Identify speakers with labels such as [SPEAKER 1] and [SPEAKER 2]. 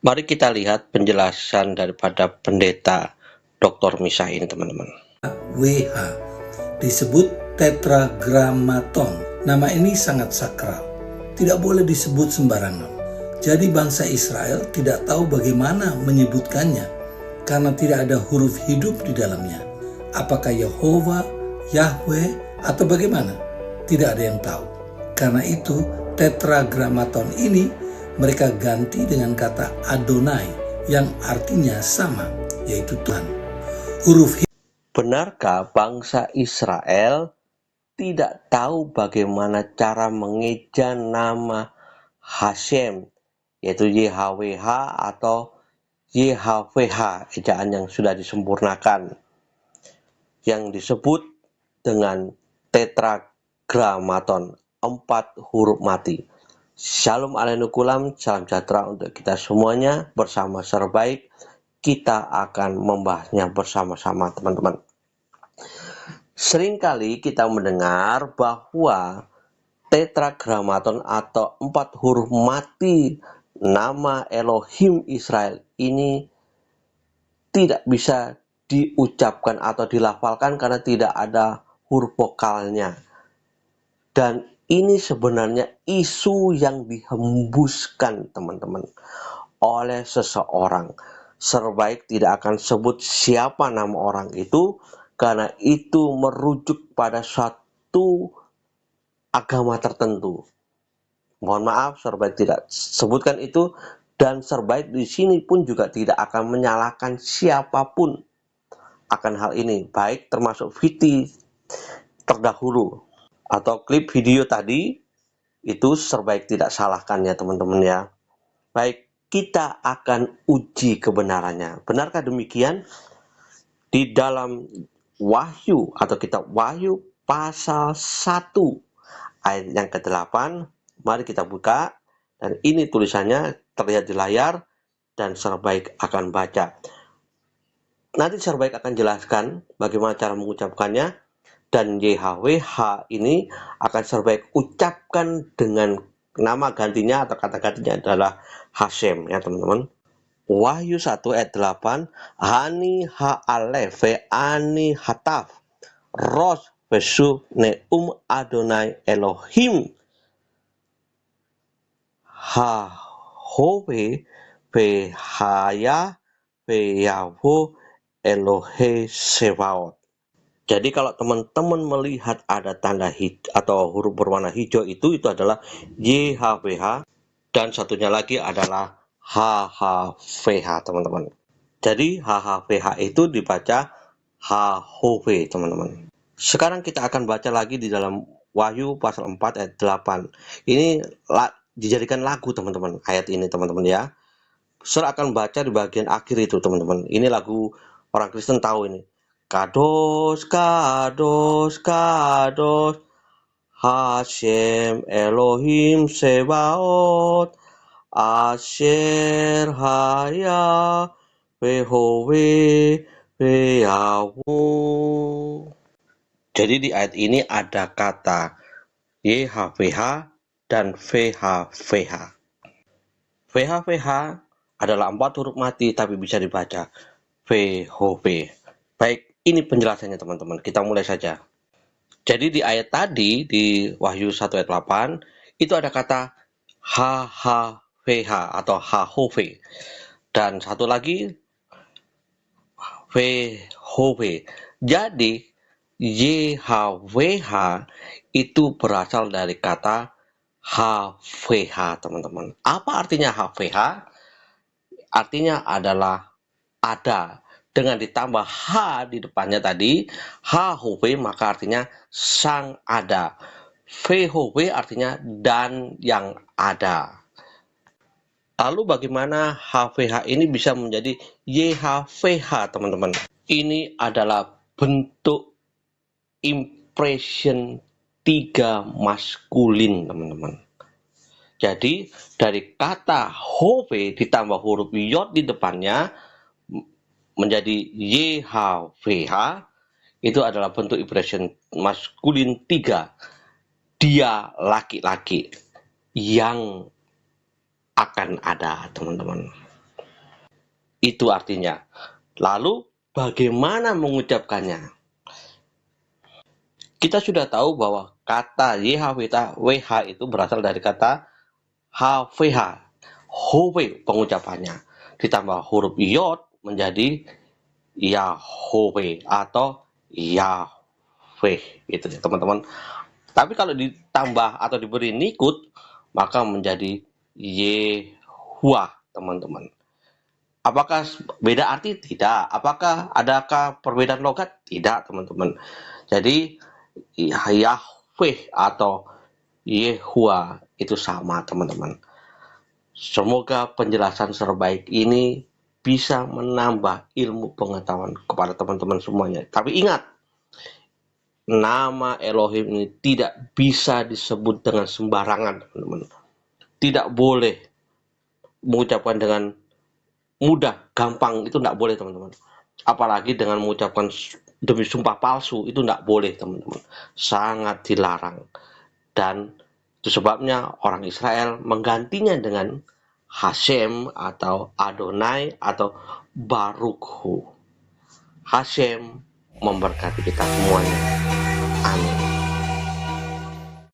[SPEAKER 1] Mari kita lihat penjelasan daripada pendeta Dr. Misha ini, teman-teman.
[SPEAKER 2] WH disebut tetragrammaton. Nama ini sangat sakral, tidak boleh disebut sembarangan. Jadi bangsa Israel tidak tahu bagaimana menyebutkannya karena tidak ada huruf hidup di dalamnya. Apakah Yehova, Yahweh, atau bagaimana? Tidak ada yang tahu. Karena itu tetragrammaton ini mereka ganti dengan kata Adonai yang artinya sama, yaitu Tuhan. Huruf
[SPEAKER 1] Benarkah bangsa Israel tidak tahu bagaimana cara mengeja nama Hashem, yaitu YHWH atau YHWH, ejaan yang sudah disempurnakan, yang disebut dengan tetragrammaton, 4 huruf mati. Shalom alaikum, salam sejahtera untuk kita semuanya. Bersama Serbaik kita akan membahasnya bersama-sama, teman-teman. Seringkali kita mendengar bahwa tetragrammaton atau 4 huruf mati nama Elohim Israel ini tidak bisa diucapkan atau dilafalkan karena tidak ada huruf vokalnya. Dan ini sebenarnya isu yang dihembuskan, teman-teman, oleh seseorang. Serbaik tidak akan sebut siapa nama orang itu karena itu merujuk pada suatu agama tertentu. Mohon maaf, Serbaik tidak sebutkan itu, dan Serbaik di sini pun juga tidak akan menyalahkan siapapun akan hal ini, baik termasuk Viti terdahulu atau klip video tadi, itu Serbaik tidak salahkan ya, teman-teman ya. Baik, kita akan uji kebenarannya. Benarkah demikian? Di dalam Wahyu atau kitab Wahyu pasal 1 ayat yang ke-8, mari kita buka, dan ini tulisannya terlihat di layar dan Serbaik akan baca. Nanti Serbaik akan jelaskan bagaimana cara mengucapkannya, dan YHWH ini akan Serbaik ucapkan dengan nama gantinya atau kata gantinya adalah Hashem ya, teman-teman. Wahyu 1 ayat 8, Hani ha'alefe ani hataf ros vesu neum Adonai Elohim hahove vehaya veyavo Elohe Sebaot. Jadi kalau teman-teman melihat ada tanda atau huruf berwarna hijau itu adalah YHWH, dan satunya lagi adalah HHVH, teman-teman. Jadi HHVH itu dibaca HHV, teman-teman. Sekarang kita akan baca lagi di dalam Wahyu pasal 4 ayat 8. Ini dijadikan lagu, teman-teman, ayat ini, teman-teman ya. Saudara akan baca di bagian akhir itu, teman-teman. Ini lagu orang Kristen tahu ini. Kados, kados, kados, Hashem Elohim Sebaot, Asher Haya Wehove Weawu. Jadi di ayat ini ada kata YHWH dan VHVH. VHVH adalah 4 huruf mati tapi bisa dibaca VHV. Baik, ini penjelasannya, teman-teman. Kita mulai saja. Jadi di ayat tadi, di Wahyu 1 ayat 8, itu ada kata HHVH atau HHV. Dan satu lagi VHV. Jadi YHWH itu berasal dari kata HVH, teman-teman. Apa artinya HVH? Artinya adalah ada. Dengan ditambah H di depannya tadi, HHV, maka artinya sang ada. VHV artinya dan yang ada. Lalu bagaimana HVH ini bisa menjadi YHVH, teman-teman? Ini adalah bentuk impression 3 maskulin, teman-teman. Jadi dari kata HV ditambah huruf yod di depannya menjadi YHVH, itu adalah bentuk impression maskulin 3. Dia laki-laki yang akan ada, teman-teman. Itu artinya. Lalu bagaimana mengucapkannya? Kita sudah tahu bahwa kata YHWH itu berasal dari kata HVH, Hove pengucapannya. Ditambah huruf Yod menjadi Yahweh atau Yahweh gitu ya teman-teman. Tapi kalau ditambah atau diberi nikut maka menjadi Yehuwa teman-teman. Apakah beda arti? Tidak. Apakah adakah perbedaan logat? Tidak teman-teman. Jadi Yahweh atau Yehuwa itu sama teman-teman. Semoga penjelasan terbaik ini bisa menambah ilmu pengetahuan kepada teman-teman semuanya. Tapi ingat, nama Elohim ini tidak bisa disebut dengan sembarangan teman-teman. Tidak boleh mengucapkan dengan mudah, gampang, itu tidak boleh teman-teman. Apalagi dengan mengucapkan demi sumpah palsu, itu tidak boleh teman-teman. Sangat dilarang. Dan itu sebabnya orang Israel menggantinya dengan Hashem atau Adonai atau Baruch Hu. Hashem memberkati kita semuanya. Amin.